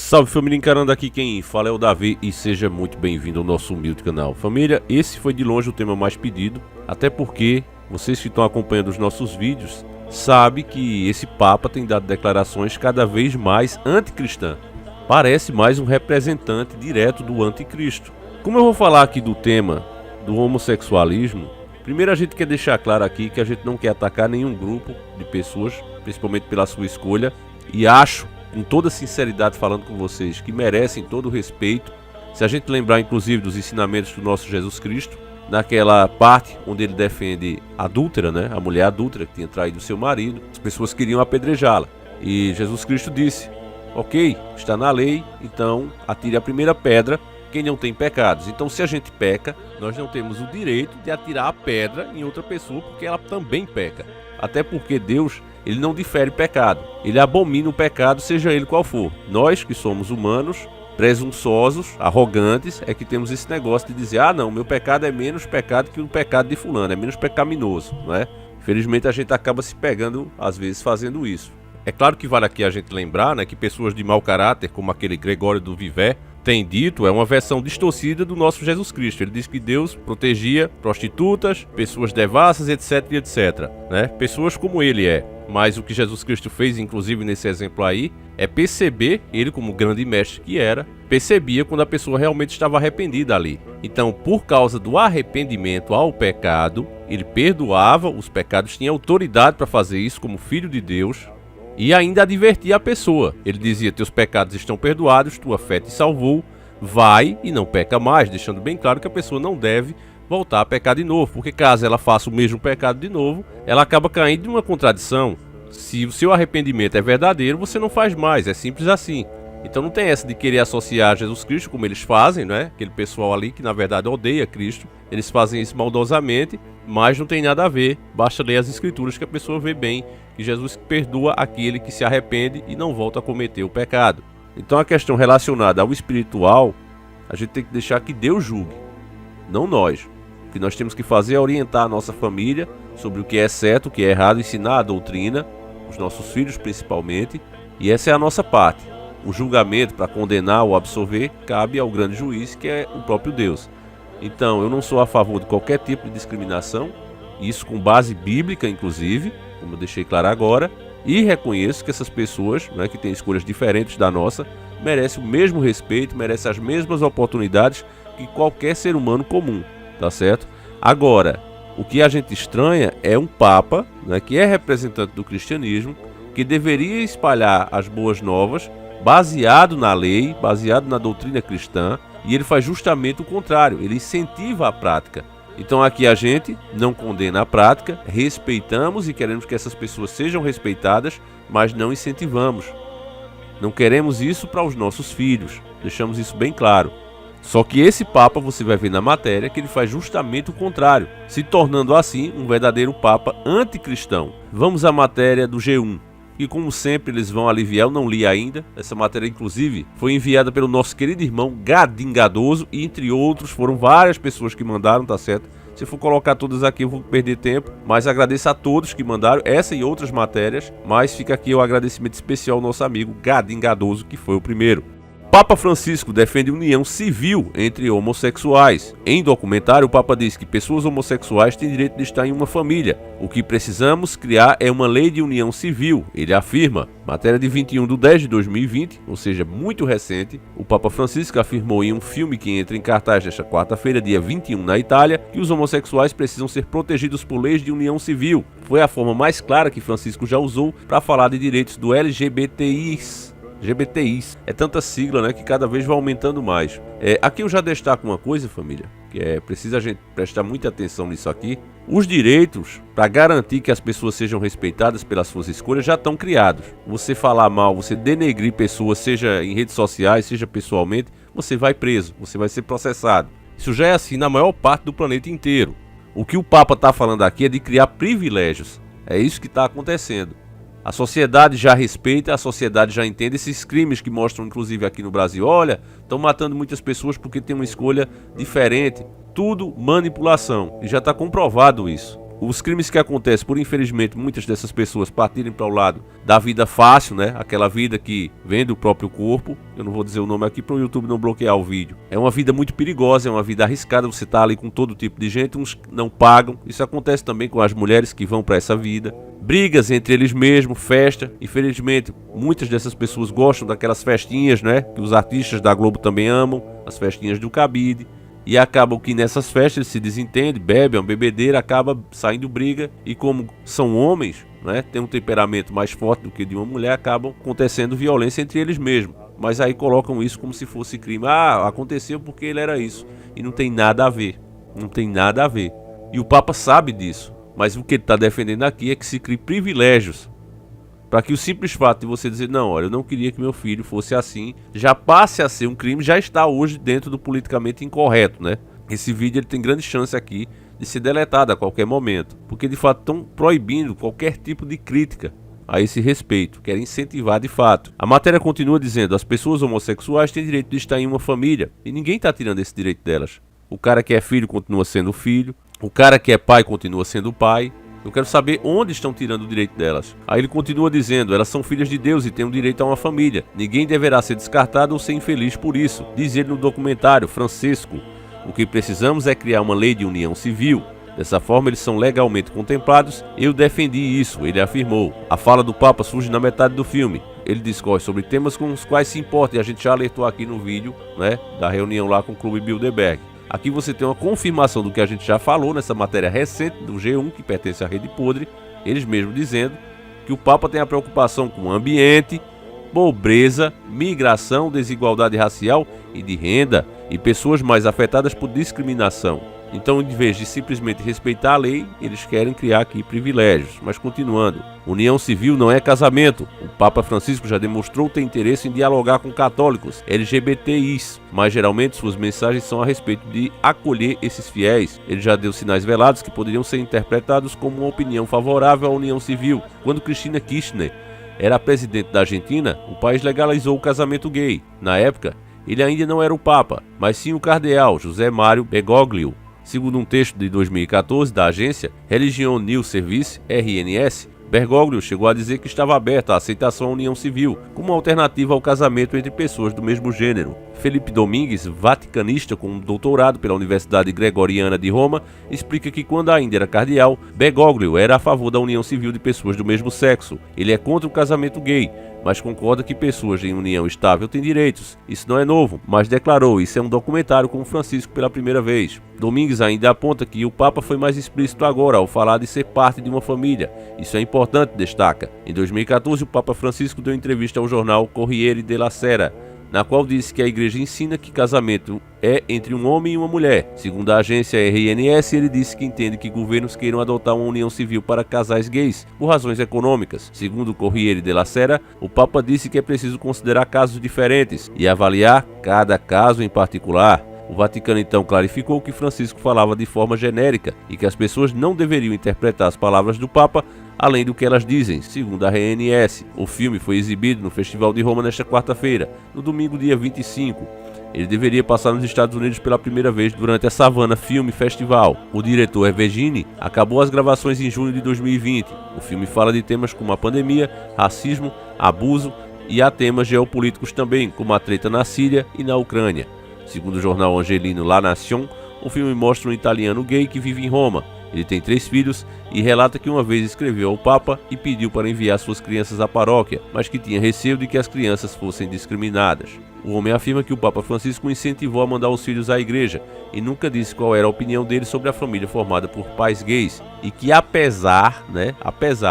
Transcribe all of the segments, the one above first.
Salve família, encarando aqui quem fala é o Davi e seja muito bem-vindo ao nosso humilde canal. Família, esse foi de longe o tema mais pedido, até porque vocês que estão acompanhando os nossos vídeos sabem que esse Papa tem dado declarações cada vez mais anticristãs. Parece mais um representante direto do anticristo. Como eu vou falar aqui do tema do homossexualismo, primeiro a gente quer deixar claro aqui que a gente não quer atacar nenhum grupo de pessoas, principalmente pela sua escolha, e acho, com toda sinceridade falando com vocês, que merecem todo o respeito. Se a gente lembrar inclusive dos ensinamentos do nosso Jesus Cristo, naquela parte onde ele defende a adúltera, né? A mulher adúltera que tinha traído seu marido, as pessoas queriam apedrejá-la. E Jesus Cristo disse: ok, está na lei, então atire a primeira pedra quem não tem pecados. Então se a gente peca, nós não temos o direito de atirar a pedra em outra pessoa, porque ela também peca. Até porque Deus, ele não difere pecado, ele abomina o pecado, seja ele qual for. Nós que somos humanos, presunçosos, arrogantes, é que temos esse negócio de dizer: ah não, meu pecado é menos pecado que o pecado de fulano, é menos pecaminoso, não é? Infelizmente a gente acaba se pegando às vezes fazendo isso. É claro que vale aqui a gente lembrar, né, que pessoas de mau caráter, como aquele Gregório do Viver, tem dito, é uma versão distorcida do nosso Jesus Cristo. Ele diz que Deus protegia prostitutas, pessoas devassas, etc, etc, né? Pessoas como ele é. Mas o que Jesus Cristo fez, inclusive nesse exemplo aí, é perceber, ele como grande mestre que era, percebia quando a pessoa realmente estava arrependida ali. Então, por causa do arrependimento ao pecado, ele perdoava os pecados, tinha autoridade para fazer isso como filho de Deus, e ainda advertia a pessoa. Ele dizia: teus pecados estão perdoados, tua fé te salvou, vai e não peca mais, deixando bem claro que a pessoa não deve voltar a pecar de novo, porque caso ela faça o mesmo pecado de novo, ela acaba caindo em uma contradição. Se o seu arrependimento é verdadeiro, você não faz mais, é simples assim. Então não tem essa de querer associar a Jesus Cristo, como eles fazem, né? Aquele pessoal ali que na verdade odeia Cristo, eles fazem isso maldosamente, mas não tem nada a ver. Basta ler as escrituras que a pessoa vê bem que Jesus perdoa aquele que se arrepende e não volta a cometer o pecado. Então a questão relacionada ao espiritual, a gente tem que deixar que Deus julgue, não nós. O que nós temos que fazer é orientar a nossa família sobre o que é certo, o que é errado, ensinar a doutrina, os nossos filhos principalmente, e essa é a nossa parte. O julgamento para condenar ou absolver cabe ao grande juiz, que é o próprio Deus. Então eu não sou a favor de qualquer tipo de discriminação, isso com base bíblica inclusive, como eu deixei claro agora, e reconheço que essas pessoas, né, que têm escolhas diferentes da nossa, merecem o mesmo respeito, merecem as mesmas oportunidades que qualquer ser humano comum, tá certo? Agora, o que a gente estranha é um Papa, né, que é representante do cristianismo, que deveria espalhar as boas novas, baseado na lei, baseado na doutrina cristã, e ele faz justamente o contrário, ele incentiva a prática. Então aqui a gente não condena a prática, respeitamos e queremos que essas pessoas sejam respeitadas, mas não incentivamos. Não queremos isso para os nossos filhos, deixamos isso bem claro. Só que esse Papa, você vai ver na matéria, que ele faz justamente o contrário, se tornando assim um verdadeiro Papa anticristão. Vamos à matéria do G1. E como sempre eles vão aliviar, eu não li ainda. Essa matéria inclusive foi enviada pelo nosso querido irmão Gadingadoso, e entre outros foram várias pessoas que mandaram, tá certo? Se eu for colocar todas aqui eu vou perder tempo, mas agradeço a todos que mandaram essa e outras matérias. Mas fica aqui o agradecimento especial ao nosso amigo Gadingadoso, que foi o primeiro. Papa Francisco defende união civil entre homossexuais. Em documentário, o Papa diz que pessoas homossexuais têm direito de estar em uma família. O que precisamos criar é uma lei de união civil, ele afirma. Matéria de 21/10/2020, ou seja, muito recente, o Papa Francisco afirmou em um filme que entra em cartaz nesta quarta-feira, dia 21, na Itália, que os homossexuais precisam ser protegidos por leis de união civil. Foi a forma mais clara que Francisco já usou para falar de direitos do LGBTIs. É tanta sigla, né, que cada vez vai aumentando mais. Aqui eu já destaco uma coisa, família, que precisa a gente prestar muita atenção nisso aqui. Os direitos para garantir que as pessoas sejam respeitadas pelas suas escolhas já estão criados. Você falar mal, você denegrir pessoas, seja em redes sociais, seja pessoalmente, você vai preso, você vai ser processado. Isso já é assim na maior parte do planeta inteiro. O que o Papa está falando aqui é de criar privilégios. É isso que está acontecendo. A sociedade já respeita, a sociedade já entende esses crimes que mostram, inclusive aqui no Brasil. Olha, estão matando muitas pessoas porque tem uma escolha diferente. Tudo manipulação. E já está comprovado isso. os crimes que acontecem por, infelizmente, muitas dessas pessoas partirem para o lado da vida fácil, né? Aquela vida que vem do próprio corpo. Eu não vou dizer o nome aqui para o YouTube não bloquear o vídeo. É uma vida muito perigosa, é uma vida arriscada. Você tá ali com todo tipo de gente, uns não pagam. Isso acontece também com as mulheres que vão para essa vida. Brigas entre eles mesmos, festa. Infelizmente, muitas dessas pessoas gostam daquelas festinhas, né? Que os artistas da Globo também amam, as festinhas do cabide. E acabam que nessas festas eles se desentendem, bebem, uma bebedeira, acaba saindo briga. E como são homens, né, tem um temperamento mais forte do que de uma mulher, acabam acontecendo violência entre eles mesmos. Mas aí colocam isso como se fosse crime. Ah, aconteceu porque ele era isso. E não tem nada a ver. Não tem nada a ver. E o Papa sabe disso. Mas o que ele está defendendo aqui é que se crie privilégios para que o simples fato de você dizer, não, olha, eu não queria que meu filho fosse assim, já passe a ser um crime, já está hoje dentro do politicamente incorreto, né? Esse vídeo ele tem grande chance aqui de ser deletado a qualquer momento, porque de fato estão proibindo qualquer tipo de crítica a esse respeito, querem incentivar de fato. A matéria continua dizendo, as pessoas homossexuais têm direito de estar em uma família, e ninguém está tirando esse direito delas. O cara que é filho continua sendo filho, o cara que é pai continua sendo pai. Eu quero saber onde estão tirando o direito delas. Aí ele continua dizendo, elas são filhas de Deus e têm o direito a uma família. Ninguém deverá ser descartado ou ser infeliz por isso. Diz ele no documentário, Francisco. O que precisamos é criar uma lei de união civil. Dessa forma eles são legalmente contemplados. Eu defendi isso, ele afirmou. A fala do Papa surge na metade do filme. Ele discorre sobre temas com os quais se importa e a gente já alertou aqui no vídeo, né, da reunião lá com o Clube Bilderberg. Aqui você tem uma confirmação do que a gente já falou nessa matéria recente do G1, que pertence à Rede Podre, eles mesmos dizendo que o Papa tem a preocupação com o ambiente, pobreza, migração, desigualdade racial e de renda e pessoas mais afetadas por discriminação. Então, em vez de simplesmente respeitar a lei, eles querem criar aqui privilégios. Mas continuando, união civil não é casamento. O Papa Francisco já demonstrou ter interesse em dialogar com católicos, LGBTIs, mas geralmente suas mensagens são a respeito de acolher esses fiéis. Ele já deu sinais velados que poderiam ser interpretados como uma opinião favorável à união civil. Quando Cristina Kirchner era presidente da Argentina, o país legalizou o casamento gay. Na época, ele ainda não era o Papa, mas sim o cardeal José Mário Bergoglio. Segundo um texto de 2014 da agência Religion News Service, RNS, Bergoglio chegou a dizer que estava aberto à aceitação à união civil como alternativa ao casamento entre pessoas do mesmo gênero. Felipe Domingues, vaticanista com um doutorado pela Universidade Gregoriana de Roma, explica que quando ainda era cardeal, Bergoglio era a favor da união civil de pessoas do mesmo sexo. Ele é contra o casamento gay, mas concorda que pessoas em união estável têm direitos. Isso não é novo, mas declarou isso é um documentário com Francisco pela primeira vez. Domingues ainda aponta que o Papa foi mais explícito agora ao falar de ser parte de uma família. Isso é importante, destaca. Em 2014, o Papa Francisco deu entrevista ao jornal Corriere della Sera, na qual disse que a igreja ensina que casamento é entre um homem e uma mulher. Segundo a agência RNS, ele disse que entende que governos queiram adotar uma união civil para casais gays, por razões econômicas. Segundo o Corriere della Sera, o Papa disse que é preciso considerar casos diferentes e avaliar cada caso em particular. O Vaticano então clarificou que Francisco falava de forma genérica e que as pessoas não deveriam interpretar as palavras do Papa além do que elas dizem, segundo a RNS. O filme foi exibido no Festival de Roma nesta quarta-feira, no domingo dia 25. Ele deveria passar nos Estados Unidos pela primeira vez durante a Savannah Film Festival. O diretor Vergini acabou as gravações em junho de 2020. O filme fala de temas como a pandemia, racismo, abuso e há temas geopolíticos também, como a treta na Síria e na Ucrânia. Segundo o jornal angelino La Nation, o filme mostra um italiano gay que vive em Roma. Ele tem 3 filhos e relata que uma vez escreveu ao Papa e pediu para enviar suas crianças à paróquia, mas que tinha receio de que as crianças fossem discriminadas. O homem afirma que o Papa Francisco o incentivou a mandar os filhos à igreja e nunca disse qual era a opinião dele sobre a família formada por pais gays. E que apesar,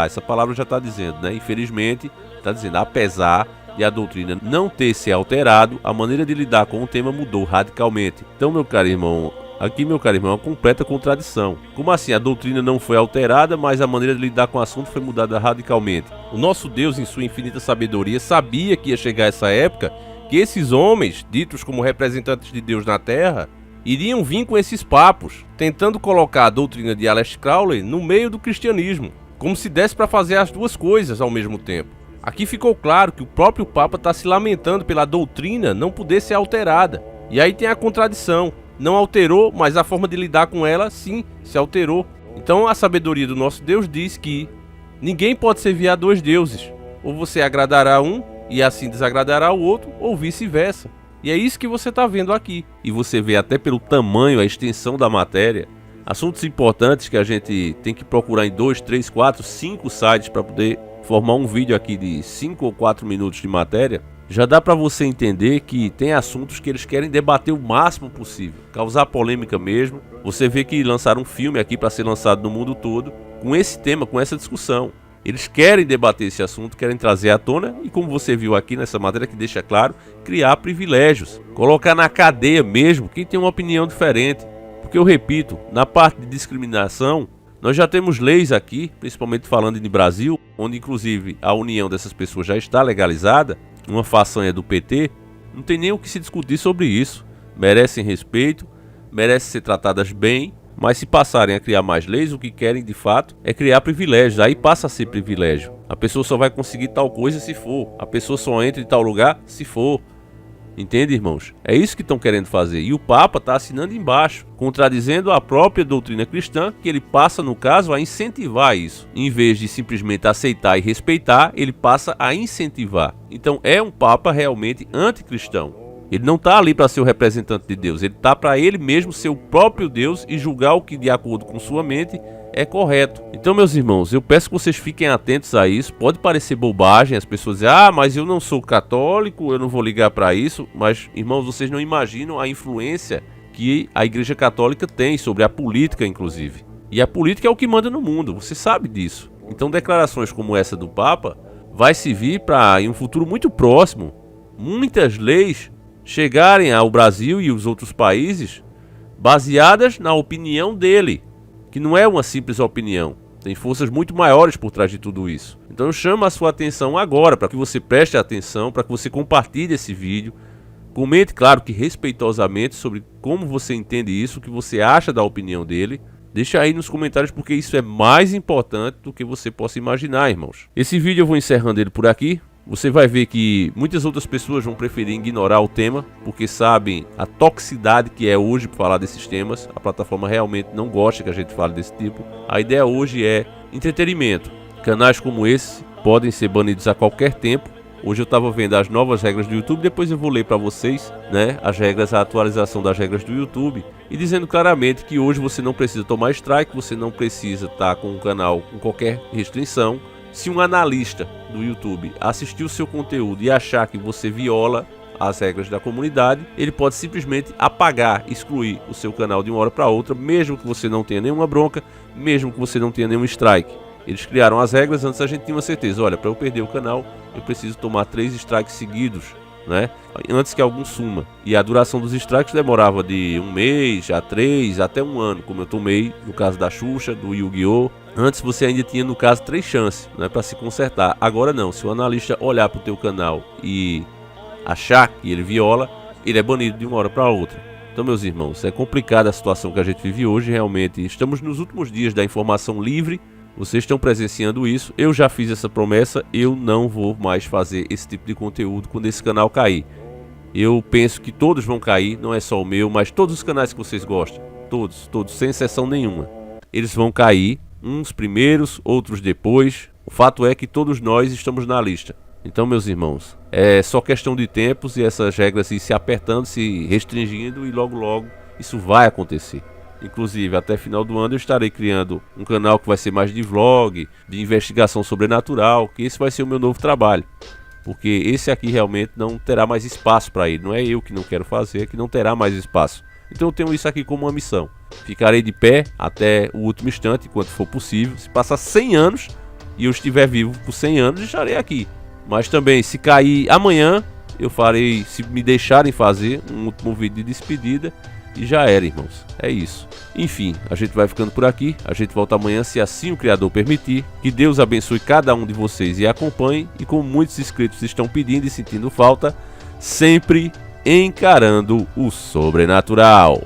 essa palavra já está dizendo, infelizmente, está dizendo apesar de a doutrina não ter se alterado, a maneira de lidar com o tema mudou radicalmente. Então, meu caro irmão, é uma completa contradição. Como assim? A doutrina não foi alterada, mas a maneira de lidar com o assunto foi mudada radicalmente. O nosso Deus, em sua infinita sabedoria, sabia que ia chegar essa época, que esses homens, ditos como representantes de Deus na Terra, iriam vir com esses papos, tentando colocar a doutrina de Aleister Crowley no meio do cristianismo, como se desse para fazer as duas coisas ao mesmo tempo. Aqui ficou claro que o próprio Papa está se lamentando pela doutrina não poder ser alterada. E aí tem a contradição. Não alterou, mas a forma de lidar com ela, sim, se alterou. Então a sabedoria do nosso Deus diz que ninguém pode servir a dois deuses. Ou você agradará um e assim desagradará o outro, ou vice-versa. E é isso que você está vendo aqui. E você vê até pelo tamanho, a extensão da matéria, assuntos importantes que a gente tem que procurar em 2, 3, 4, 5 sites para poder formar um vídeo aqui de 5 ou 4 minutos de matéria. Já dá para você entender que tem assuntos que eles querem debater o máximo possível, causar polêmica mesmo. Você vê que lançaram um filme aqui para ser lançado no mundo todo com esse tema, com essa discussão. Eles querem debater esse assunto, querem trazer à tona e, como você viu aqui nessa matéria que deixa claro, criar privilégios, colocar na cadeia mesmo quem tem uma opinião diferente. Porque eu repito, na parte de discriminação, nós já temos leis aqui, principalmente falando de Brasil, onde inclusive a união dessas pessoas já está legalizada, uma façanha do PT, não tem nem o que se discutir sobre isso. Merecem respeito, merecem ser tratadas bem, mas se passarem a criar mais leis, o que querem de fato é criar privilégios, aí passa a ser privilégio. A pessoa só vai conseguir tal coisa se for, a pessoa só entra em tal lugar se for. Entende, irmãos? É isso que estão querendo fazer. E o Papa está assinando embaixo, contradizendo a própria doutrina cristã, que ele passa, no caso, a incentivar isso. Em vez de simplesmente aceitar e respeitar, ele passa a incentivar. Então é um Papa realmente anticristão. Ele não está ali para ser o representante de Deus, ele está para ele mesmo ser o próprio Deus e julgar o que de acordo com sua mente é correto. Então, meus irmãos, eu peço que vocês fiquem atentos a isso. Pode parecer bobagem, as pessoas dizem, mas eu não sou católico, eu não vou ligar para isso. Mas, irmãos, vocês não imaginam a influência que a Igreja Católica tem sobre a política, inclusive. E a política é o que manda no mundo, você sabe disso. Então, declarações como essa do Papa vai servir para, em um futuro muito próximo, muitas leis chegarem ao Brasil e os outros países baseadas na opinião dele, que não é uma simples opinião, tem forças muito maiores por trás de tudo isso. Então eu chamo a sua atenção agora, para que você preste atenção, para que você compartilhe esse vídeo, comente, claro que respeitosamente, sobre como você entende isso, o que você acha da opinião dele. Deixa aí nos comentários, porque isso é mais importante do que você possa imaginar, irmãos. Esse vídeo eu vou encerrando ele por aqui. Você vai ver que muitas outras pessoas vão preferir ignorar o tema, porque sabem a toxicidade que é hoje para falar desses temas. A plataforma realmente não gosta que a gente fale desse tipo. A ideia hoje é entretenimento. Canais como esse podem ser banidos a qualquer tempo. Hoje eu estava vendo as novas regras do YouTube, depois eu vou ler para vocês, né, as regras, a atualização das regras do YouTube, e dizendo claramente que hoje você não precisa tomar strike, você não precisa estar com o canal com qualquer restrição. Se um analista do YouTube assistir o seu conteúdo e achar que você viola as regras da comunidade, ele pode simplesmente apagar, excluir o seu canal de uma hora para outra, mesmo que você não tenha nenhuma bronca, mesmo que você não tenha nenhum strike. Eles criaram as regras, antes a gente tinha uma certeza, olha, para eu perder o canal, eu preciso tomar 3 strikes seguidos, né? Antes que algum suma. E a duração dos strikes demorava de 1 mês, a 3, até 1 ano, como eu tomei no caso da Xuxa, do Yu-Gi-Oh! Antes você ainda tinha, no caso, 3 chances, né, para se consertar. Agora não, se o analista olhar para o teu canal e achar que ele viola, ele é banido de uma hora para outra. Então, meus irmãos, é complicada a situação que a gente vive hoje, realmente. Estamos nos últimos dias da informação livre, vocês estão presenciando isso. Eu já fiz essa promessa, eu não vou mais fazer esse tipo de conteúdo quando esse canal cair. Eu penso que todos vão cair, não é só o meu, mas todos os canais que vocês gostam, todos, sem exceção nenhuma. Eles vão cair, uns primeiros, outros depois. O fato é que todos nós estamos na lista. Então, meus irmãos, é só questão de tempos e essas regras se apertando, se restringindo, e logo logo isso vai acontecer. Inclusive, até final do ano eu estarei criando um canal que vai ser mais de vlog, de investigação sobrenatural, que esse vai ser o meu novo trabalho. Porque esse aqui realmente não terá mais espaço para ele. Não é eu que não quero fazer, é que não terá mais espaço. Então eu tenho isso aqui como uma missão. Ficarei de pé até o último instante, enquanto for possível. Se passar 100 anos e eu estiver vivo por 100 anos, estarei aqui. Mas também, se cair amanhã, eu farei, se me deixarem fazer, um último vídeo de despedida. E já era, irmãos. É isso. Enfim, a gente vai ficando por aqui. A gente volta amanhã, se assim o Criador permitir. Que Deus abençoe cada um de vocês e acompanhe. E como muitos inscritos estão pedindo e sentindo falta, sempre encarando o sobrenatural.